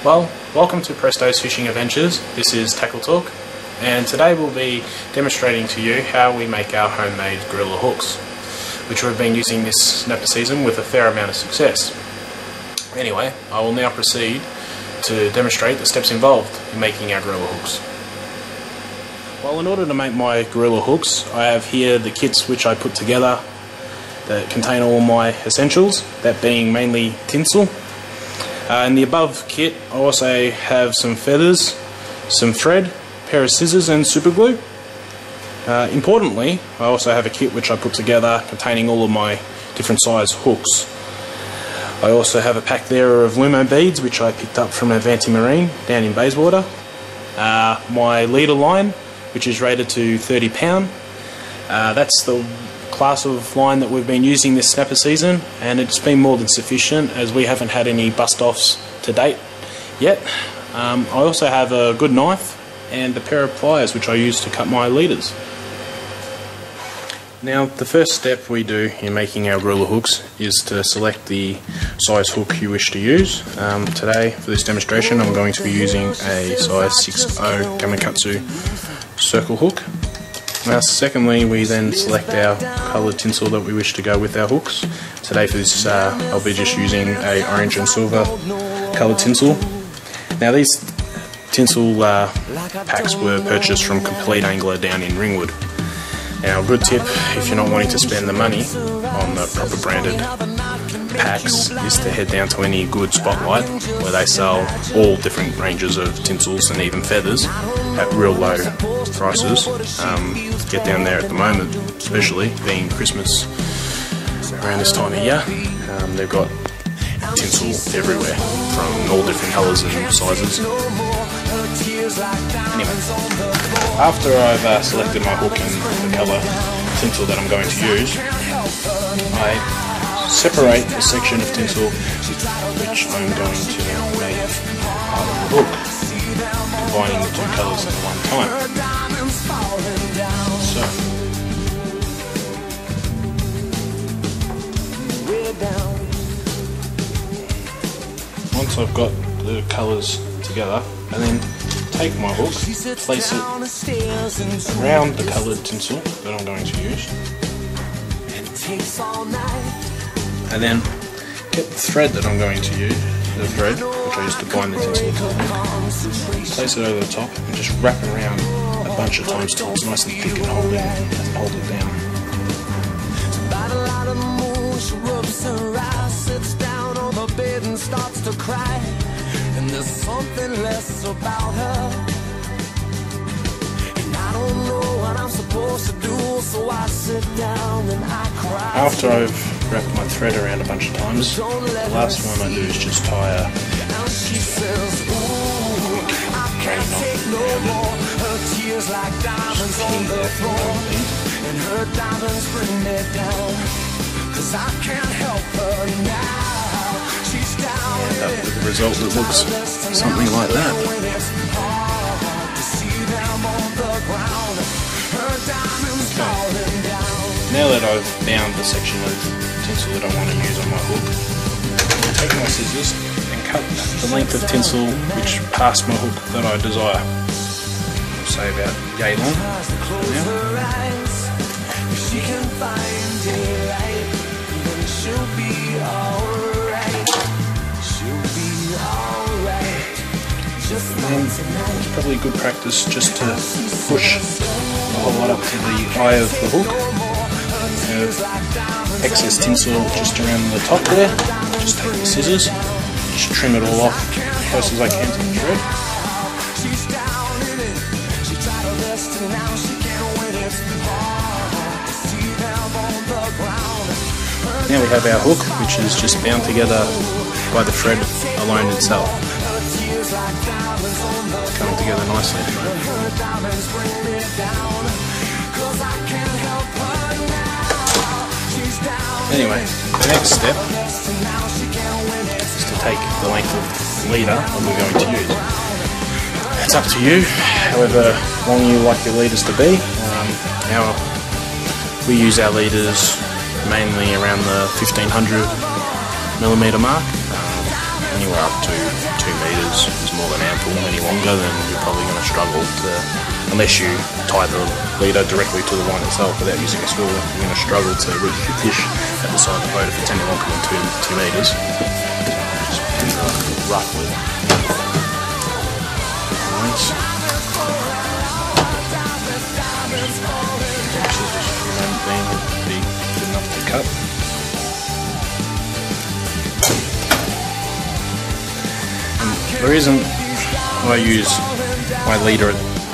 Well, welcome to Presto's Fishing Adventures. This is Tackle Talk, and today we'll be demonstrating to you how we make our homemade gorilla hooks, which we've been using this snapper season with a fair amount of success. Anyway, I will now proceed to demonstrate the steps involved in making our gorilla hooks. Well, in order to make my gorilla hooks, I have here the kits which I put together that contain all my essentials, that being mainly tinsel. In the above kit I also have some feathers, some thread, a pair of scissors and super glue. Importantly, I also have a kit which I put together containing all of my different size hooks. I also have a pack there of Lumo beads which I picked up from Avanti Marine down in Bayswater. My leader line, which is rated to 30 pound. That's the class of line that we've been using this snapper season, and it's been more than sufficient as we haven't had any bust-offs to date yet. I also have a good knife and a pair of pliers which I use to cut my leaders. Now, the first step we do in making our gorilla hooks is to select the size hook you wish to use. Today, for this demonstration, I'm going to be using a size 6.0 Gamakatsu circle hook. Secondly, we then select our coloured tinsel that we wish to go with our hooks. Today for this I'll be just using a orange and silver coloured tinsel. Now these tinsel packs were purchased from Complete Angler down in Ringwood. Now a good tip, if you're not wanting to spend the money on the proper branded packs, is to head down to any good spotlight where they sell all different ranges of tinsels and even feathers at real low prices. Get down there at the moment, especially being Christmas around this time of year. They've got tinsel everywhere from all different colours and sizes. Anyway, after I've selected my hook and the colour tinsel that I'm going to use, I separate the section of tinsel which I'm going to make part of the hook, combining the two colours at one time. So, once I've got the colours together, and then take my hook, place it around the coloured tinsel that I'm going to use, and then get the thread that I'm going to use, the thread which I use to bind the tinsel to the hook, place it over the top and just wrap around a bunch of times till it's nice and thick and hold it down. She rubs her eyes, sits down on the bed and starts to cry. And there's something less about her, and I don't know what I'm supposed to do, so I sit down and I cry. After I've wrapped my thread around a bunch of times, the last one I do is just tie a train knot. Her tears like diamonds on the floor, and her diamonds bring me down. Cause I can't help her now. She's down. End up with a result that looks something like that. Okay. Now that I've bound the section of tinsel that I want to use on my hook, I'll take my scissors and cut the length of tinsel which past my hook that I desire. I'll say about yay long. She can find daylight, then she'll be alright. She'll be alright. And then it's probably good practice just to push a whole lot up to the eye of the hook. Excess tinsel just around the top there. Just take the scissors, just trim it all off as close as I can to the thread. Now we have our hook, which is just bound together by the thread alone itself. Coming together nicely. nicely. Anyway, the next step is to take the length of leader that we're going to use. It's up to you, however long you like your leaders to be. We use our leaders mainly around the 1500mm mark. Anywhere up to 2 meters is more than ample. Any longer, then you're probably going to struggle to, unless you tie the leader directly to the line itself without using a spool, you're going to struggle to reach your fish at the side of the boat if it's any longer than 2 meters. Just roughly. Nice. Be good enough to cut. The reason I use my leader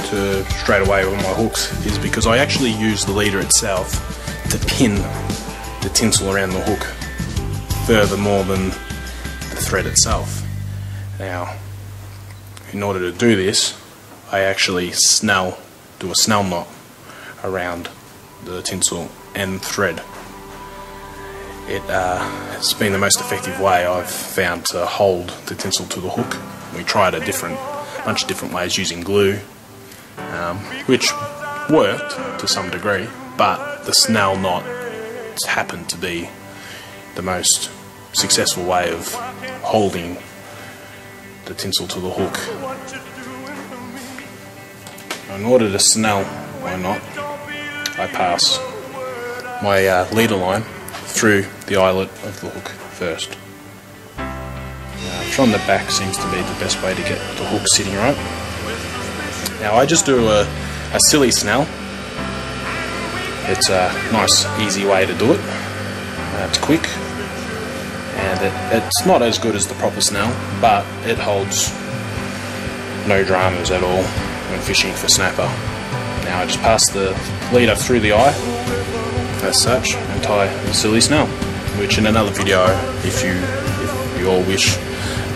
to straight away with my hooks is because I actually use the leader itself to pin the tinsel around the hook further more than the thread itself. Now, in order to do this, I actually do a snell knot around the tinsel and thread. It's been the most effective way I've found to hold the tinsel to the hook. We tried a bunch of different ways using glue, which worked to some degree, but the snell knot happened to be the most successful way of holding the tinsel to the hook. In order to snell my knot, I pass my leader line through the eyelet of the hook first. From the back seems to be the best way to get the hook sitting right. Now I just do a silly snell. It's a nice easy way to do it. It's quick and it's not as good as the proper snell, but it holds no dramas at all when fishing for snapper. Now I just pass the leader through the eye as such and tie the silly snell, which in another video, if you all wish,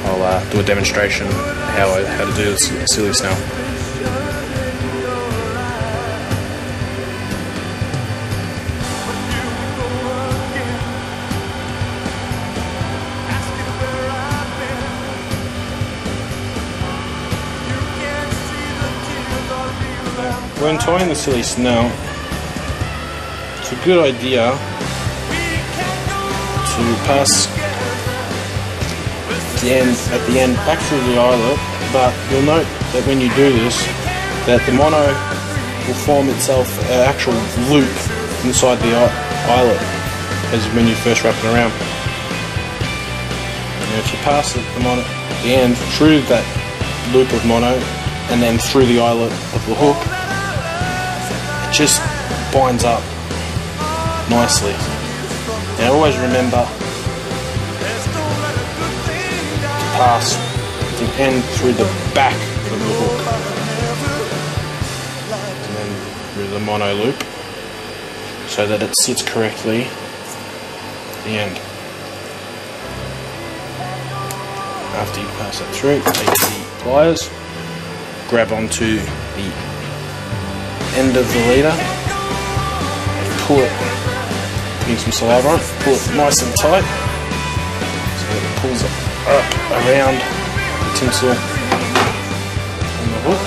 I'll do a demonstration how to do the silly snell. When tying the silly snell, it's a good idea to pass at the end back through the eyelet, but you'll note that when you do this, that the mono will form itself an actual loop inside the eyelet as when you first wrap it around. And if you pass the mono at the end through that loop of mono and then through the eyelet of the hook, it just binds up nicely. Now always remember to pass the end through the back of the hook and then through the mono loop so that it sits correctly at the end. After you pass that through, take the pliers, grab onto the end of the leader and pull it, putting some saliva on it, pull it nice and tight so that it pulls up around the tinsel on the hook.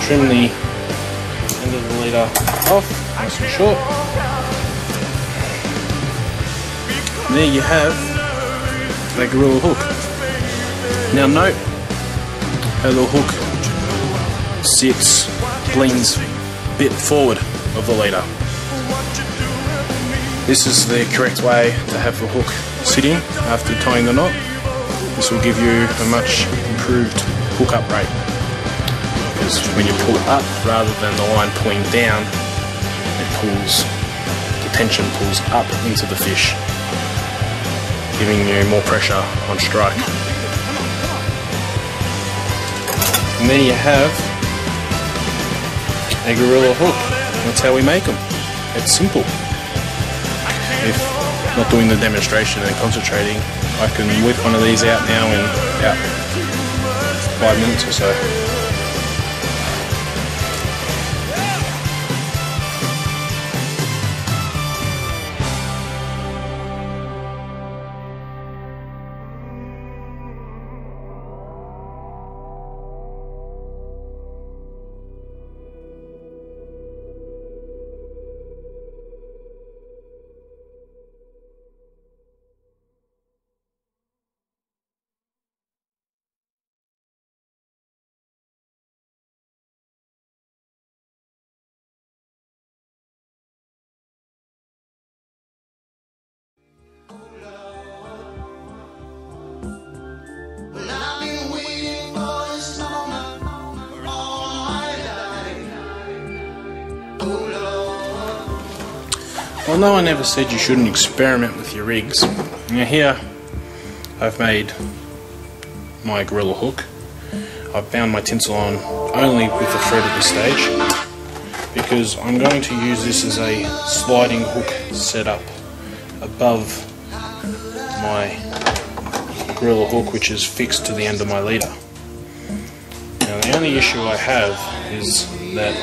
Trim the end of the leader off, nice and short. And there you have the gorilla hook. Now note how the hook sits, leans a bit forward of the leader. This is the correct way to have the hook sitting after tying the knot. This will give you a much improved hook up rate, because when you pull up rather than the line pulling down, the tension pulls up into the fish, giving you more pressure on strike. And there you have a gorilla hook. That's how we make them. It's simple. If not doing the demonstration and concentrating, I can whip one of these out now in about 5 minutes or so. Well, no one ever said you shouldn't experiment with your rigs. Now here I've made my gorilla hook. I've bound my tinsel on only with the thread at this stage because I'm going to use this as a sliding hook setup above my gorilla hook, which is fixed to the end of my leader. Now the only issue I have is that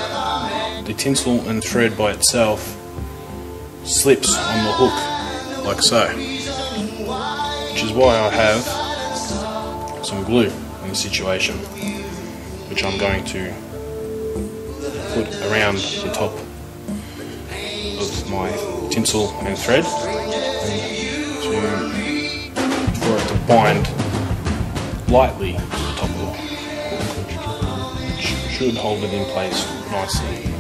the tinsel and thread by itself slips on the hook like so, which is why I have some glue in the situation, which I'm going to put around the top of my tinsel and thread for it to bind lightly to the top of the hook, which should hold it in place nicely.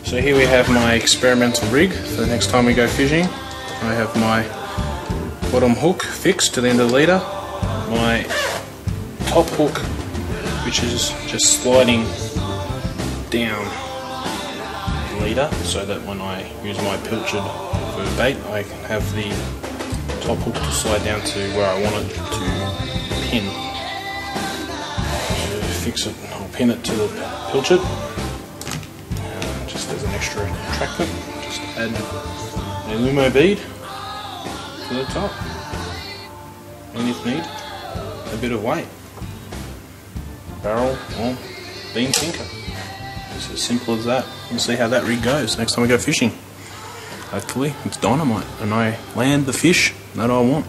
So here we have my experimental rig for the next time we go fishing. I have my bottom hook fixed to the end of the leader, my top hook which is just sliding down the leader so that when I use my pilchard for bait I can have the top hook to slide down to where I want it to pin. To fix it, I'll pin it to the pilchard. Just as an extra attractant, just add a lumo bead to the top, and if need, a bit of weight. Barrel or beam sinker. It's as simple as that. We'll see how that rig goes next time we go fishing. Hopefully it's dynamite and I land the fish that I want.